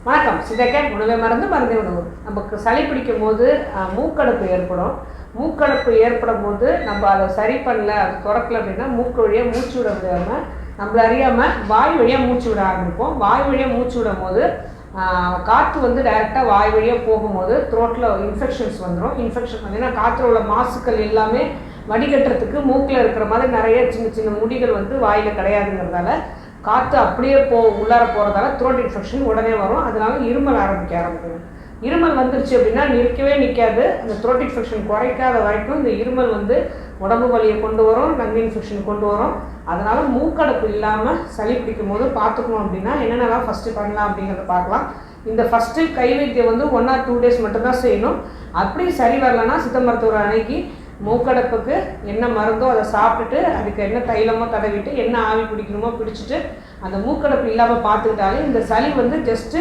வணக்கம். சிதைக்க உணவை மருந்து மருந்தை உணவு. நமக்கு சளி பிடிக்கும் போது மூக்கடைப்பு ஏற்படும். மூக்கடைப்பு ஏற்படும் போது நம்ம அதை சரி பண்ணல, அது திறக்கல அப்படின்னா மூக்கு வழியாக மூச்சு விட முடியாமல் நம்மள அறியாமல் வாய் வழியாக மூச்சு விட ஆரம்பிப்போம். வாய் வழியாக மூச்சு விடும் போது காற்று வந்து டைரெக்டாக வாய் வழியாக போகும்போது த்ரோட்டில் இன்ஃபெக்ஷன்ஸ் வந்துடும். இன்ஃபெக்ஷன் பார்த்தீங்கன்னா காற்றுல உள்ள மாசுக்கள் எல்லாமே வடிகட்டுறதுக்கு மூக்கில் இருக்கிற மாதிரி நிறைய சின்ன சின்ன முடிகள் வந்து வாயில் கிடையாதுங்கிறதால காற்று அப்படியே உள்ளார போகிறதால த்ரோட் இன்ஃபெக்ஷன் உடனே வரும். அதனால இருமல் ஆரம்பிக்கும். இருமல் வந்துருச்சு அப்படின்னா நிற்கவே நிற்காது. அந்த த்ரோட் இன்ஃபெக்ஷன் குறைக்காத வரைக்கும் இந்த இருமல் வந்து உடம்பு வலியை கொண்டு வரும், லங் இன்ஃபெக்ஷன் கொண்டு வரும். அதனால் மூக்கடைப்பு இல்லாமல் சளி பிடிக்கும் போது பார்த்துக்கணும் அப்படின்னா என்னென்னலாம் ஃபஸ்ட்டு பண்ணலாம் அப்படிங்கிறத பார்க்கலாம். இந்த ஃபஸ்ட்டு கை வைத்தியம் வந்து 1 or 2 days மட்டும்தான் செய்யணும். அப்படி சரி வரலன்னா சித்த மருத்துவர் அன்னைக்கு மூக்கடைப்புக்கு என்ன மருந்தோ அதை சாப்பிட்டுட்டு அதுக்கு என்ன தைலமோ தடவிட்டு என்ன ஆவி பிடிக்கணுமோ பிடிச்சிட்டு அந்த மூக்கடைப்பு இல்லாமல் பார்த்துக்கிட்டாலே இந்த சளி வந்து ஜஸ்ட்டு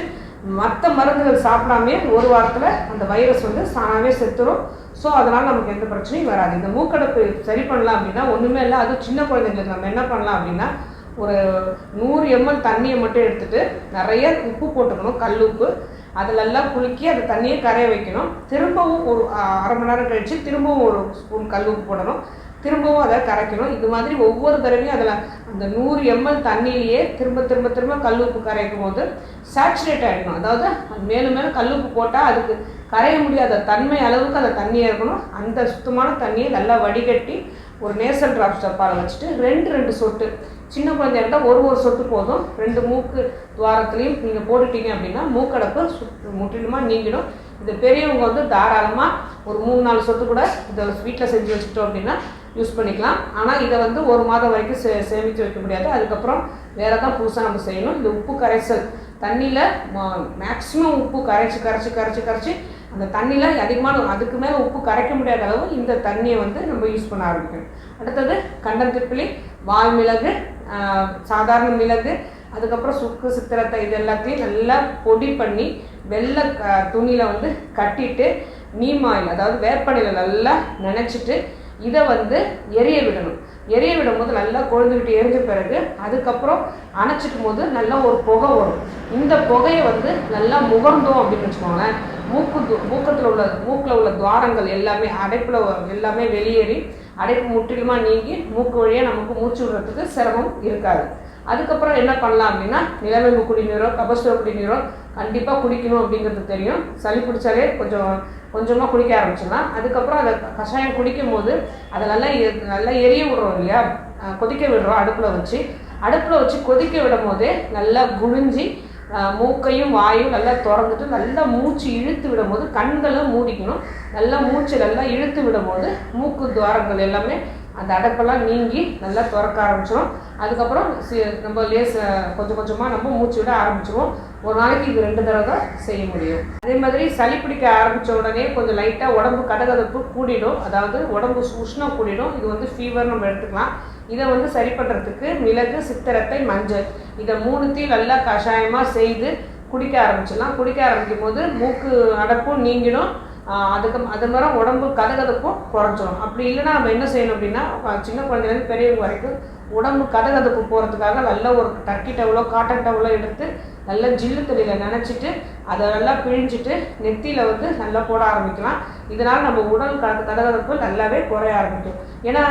மற்ற மருந்துகள் சாப்பிடாமே ஒரு வாரத்தில் அந்த வைரஸ் வந்து தானாகவே செத்துரும். ஸோ அதனால் நமக்கு எந்த பிரச்சனையும் வராது. இந்த மூக்கடைப்பு சரி பண்ணலாம் அப்படின்னா ஒன்றுமே இல்லை. அது சின்ன குழந்தைங்களுக்கு நம்ம என்ன பண்ணலாம் அப்படின்னா ஒரு 100 ml தண்ணியை மட்டும் எடுத்துகிட்டு நிறைய உப்பு போட்டுக்கணும், கல் உப்பு. அதிலெல்லாம் குலுக்கி அந்த தண்ணியை கரைய வைக்கணும். திரும்பவும் ஒரு அரை மணி நேரம் கழித்து திரும்பவும் ஒரு ஸ்பூன் கல் உப்பு போடணும், திரும்பவும் அதை கரைக்கணும். இது மாதிரி ஒவ்வொரு தடவையும் அதில் அந்த 100 ml தண்ணியிலேயே திரும்ப திரும்ப திரும்ப கல் உப்பு கரைக்கும் போது சேச்சுரேட் ஆகிடணும். அதாவது மேலும் மேலும் கல் உப்பு போட்டால் அதுக்கு கரைய முடியாத தன்மை அளவுக்கு அந்த தண்ணியாக இருக்கணும். அந்த சுத்தமான தண்ணியை நல்லா வடிகட்டி ஒரு நேசல் ட்ராப்ஸ் டப்பாவில் வச்சுட்டு 2 சொட்டு, சின்ன குழந்தைகிட்ட ஒரு சொட்டு போதும், 2 மூக்கு துவாரத்துலேயும் நீங்கள் போட்டுட்டீங்க அப்படின்னா மூக்கடைப்பு முற்றிலுமாக நீங்கிடும். இந்த பெரியவங்க வந்து தாராளமாக ஒரு 3-4 சொட்டு கூட இதை வீட்டில் செஞ்சு வச்சுக்கிட்டோம் அப்படின்னா யூஸ் பண்ணிக்கலாம். ஆனால் இதை வந்து 1 மாதம் வரைக்கும் சேமித்து வைக்க முடியாது. அதுக்கப்புறம் வேறு தான் புதுசாக நம்ம செய்யணும். இந்த உப்பு கரைசல் தண்ணியில் மேக்ஸிமம் உப்பு கரைச்சி அந்த தண்ணியில் அதிகமான அதுக்கு மேலே உப்பு கரைக்க முடியாத அளவு இந்த தண்ணியை வந்து நம்ம யூஸ் பண்ண ஆரம்பிக்கணும். அடுத்தது கண்டந்திப்பிலி, வால் மிளகு, சாதாரண மிளகு, அதுக்கப்புறம் சுக்கு, சித்திரத்தை இது எல்லாத்தையும் நல்லா பொடி பண்ணி வெள்ளை துணியில் வந்து கட்டிட்டு நீம் ஆயில் அதாவது வேப்பனையில் நல்லா நினச்சிட்டு இதை வந்து எரிய விடணும். எரிய விடும் போது நல்லா கொழுந்துக்கிட்டு எரிஞ்ச பிறகு அதுக்கப்புறம் அணைச்சிக்கும் போது நல்லா ஒரு புகை வரும். இந்த புகையை வந்து நல்லா முகர்ந்தோம் அப்படின்னு வச்சுக்கோங்களேன், மூக்கில் உள்ள துவாரங்கள் எல்லாமே அடைப்பில் எல்லாமே வெளியேறி அடைப்பு முற்றிலுமாக நீங்கி மூக்கு வழியாக நமக்கு மூச்சு விடுறதுக்கு சிரமம் இருக்காது. அதுக்கப்புறம் என்ன பண்ணலாம் அப்படின்னா நிலவேம்பு குடிநீரோ கபசுர குடிநீரோ கண்டிப்பாக குடிக்கணும் அப்படிங்கிறது தெரியும். சளி பிடிச்சாலே கொஞ்சமாக குடிக்க ஆரம்பிச்சிடலாம். அதுக்கப்புறம் அதை கஷாயம் குடிக்கும் போது அதை நல்லா எரிய விடுறோம் இல்லையா, கொதிக்க விடுறோம். அடுப்பில் வச்சு கொதிக்க விடும் போதே நல்லா குழிஞ்சி மூக்கையும் வாயும் நல்லா திறந்துட்டு நல்லா மூச்சு இழுத்து விடும் போது கண்களும் மூடிக்கணும். நல்லா மூச்சு நல்லா இழுத்து விடும் போது மூக்கு துவாரங்கள் எல்லாமே அந்த அடைப்பெல்லாம் நீங்கி நல்லா திறக்க ஆரம்பிச்சிடும். அதுக்கப்புறம் நம்ம கொஞ்சம் கொஞ்சமாக நம்ம மூச்சு விட ஆரம்பிச்சிடுவோம். ஒரு நாளைக்கு இது 2 தடவை தான் செய்ய முடியும். அதே மாதிரி சளி பிடிக்க ஆரம்பித்த உடனே கொஞ்சம் லைட்டாக உடம்பு கதகதப்பு கூடிடும், அதாவது உடம்பு உஷ்ணம் கூடிடும். இது வந்து ஃபீவர் நம்ம எடுத்துக்கலாம். இதை வந்து சரி பண்ணுறதுக்கு மிளகு, சித்திரத்தை, மஞ்சள் இதை 3த்தையும் நல்லா கஷாயமாக செய்து குடிக்க ஆரம்பிச்சிடலாம். குடிக்க ஆரம்பிக்கும் போது மூக்கு அடைப்பும் நீங்கிடும். அது மாதிரி உடம்பு கதகதப்பும் குறைஞ்சிடும். அப்படி இல்லைன்னா நம்ம என்ன செய்யணும் அப்படின்னா சின்ன குழந்தைலேருந்து பெரியவங்க வரைக்கும் உடம்பு கதகதப்பு போகிறதுக்காக நல்ல ஒரு டர்க்கி டவலோ காட்டன் டவலோ எடுத்து நல்லா ஜில்லு தண்ணியில் நினச்சிட்டு அதை நல்லா பிழிஞ்சிட்டு நெத்தியில் வந்து நல்லா போட ஆரம்பிக்கலாம். இதனால் நம்ம உடல் கதகதப்பு நல்லாவே குறைய ஆரம்பிக்கும். ஏன்னா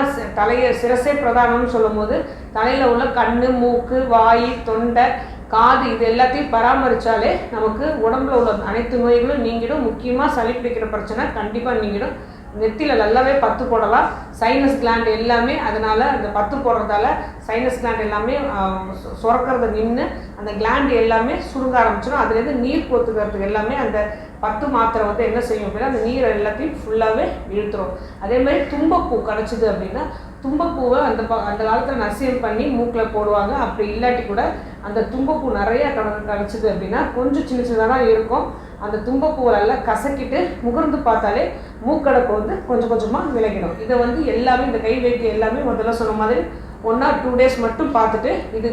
சிரசே பிரதானம்னு சொல்லும் போது தலையில் உள்ள கண், மூக்கு, வாய், தொண்டை, காது இது எல்லாத்தையும் பராமரித்தாலே நமக்கு உடம்புல உள்ள அனைத்து நோய்களும் நீங்கிடும். முக்கியமாக சளி பிடிக்கிற பிரச்சனை கண்டிப்பாக நீங்கிடும். நெத்தியில் நல்லாவே பத்து போடலாம். சைனஸ் கிளாண்ட் எல்லாமே அதனால் அந்த பத்து போடுறதால சைனஸ் கிளாண்ட் எல்லாமே சுரக்கிறத நின்று அந்த கிளாண்ட் எல்லாமே சுருங்க ஆரம்பிச்சிடும். அதுலேருந்து நீர் கோத்துக்கிறதுக்கு எல்லாமே அந்த பத்து மாத்திரை வந்து என்ன செய்யும் அப்படின்னா அந்த நீரை எல்லாத்தையும் ஃபுல்லாகவே இழுத்துரும். அதே மாதிரி தும்பப்பூ கிடச்சிது அப்படின்னா தும்பப்பூவை அந்த காலத்தில் நசியம் பண்ணி மூக்கில் போடுவாங்க. அப்படி இல்லாட்டி கூட அந்த தும்பப்பூ நிறையா கிடச்சிது அப்படின்னா கொஞ்சம் சின்ன சின்னதாக தான் இருக்கும். அந்த தும்பப்பூவெல்லாம் கசக்கிட்டு முகர்ந்து பார்த்தாலே மூக்கடைப்பு வந்து கொஞ்சம் கொஞ்சமாக விலகிடும். இதை வந்து எல்லாமே இந்த கை வைத்தியம் எல்லாமே முதல்ல சொன்ன மாதிரி 1 or 2 days மட்டும் பார்த்துட்டு இது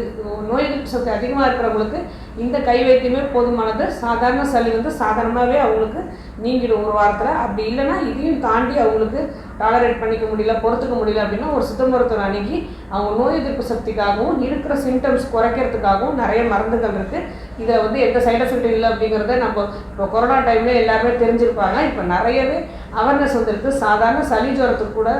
நோய் எதிர்ப்பு சக்தி அதிகமாக இருக்கிறவங்களுக்கு இந்த கை வைத்தியமே போதுமானது. சாதாரண சளி வந்து சாதாரணமாகவே அவங்களுக்கு நீங்கிடும் ஒரு வாரத்தில். அப்படி இல்லைன்னா இதையும் தாண்டி அவங்களுக்கு டாலரேட் பண்ணிக்க முடியல, பொறுத்துக்க முடியல அப்படின்னா ஒரு சித்த மருத்துவர் அணுகி அவங்க நோய் எதிர்ப்பு சக்திக்காகவும் இருக்கிற சிம்டம்ஸ் குறைக்கிறதுக்காகவும் நிறைய மருந்துகள் இருக்குது. இதை வந்து எந்த சைட் எஃபெக்ட் இல்லை அப்படிங்கிறத நம்ம இப்போ கொரோனா டைமில் எல்லாருமே தெரிஞ்சிருப்பாங்க. இப்போ நிறையவே அவேர்னஸ் வந்துருக்கு. சாதாரண சளி ஜுரத்துக்கு கூட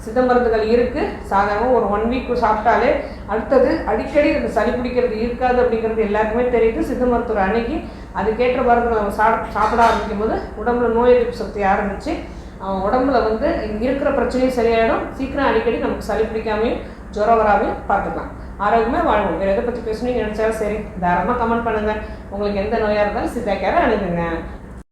சித்த மருந்துகள் இருக்குது. சாதாரணமாக ஒரு 1 வீக் சாப்பிட்டாலே அடுத்தது அடிக்கடி அந்த சளி பிடிக்கிறது இருக்காது அப்படிங்கிறது எல்லாருக்குமே தெரியுது. சித்த மருத்துவர் அணுகி அதுக்கேற்ற மருந்துகளை நம்ம சாப்பிட ஆரம்பிக்கும் போது உடம்புல நோய் எதிர்ப்பு சக்தி ஆரம்பித்து அவன் உடம்புல வந்து இருக்கிற பிரச்சனையும் சரியாயிடும். சீக்கிரம் அடிக்கடி நமக்கு சளி பிடிக்காமையும் ஜுரம் வராமையும் பார்த்துக்கலாம். ஆரோக்கியமாக வாழ்வோம். வேறு எதை பற்றி பேசணும்னு நினச்சாலும் சரி தாராளமாக கமெண்ட் பண்ணுங்கள். உங்களுக்கு எந்த நோயாக இருந்தாலும் சித்தா கேரை அணுகுங்க.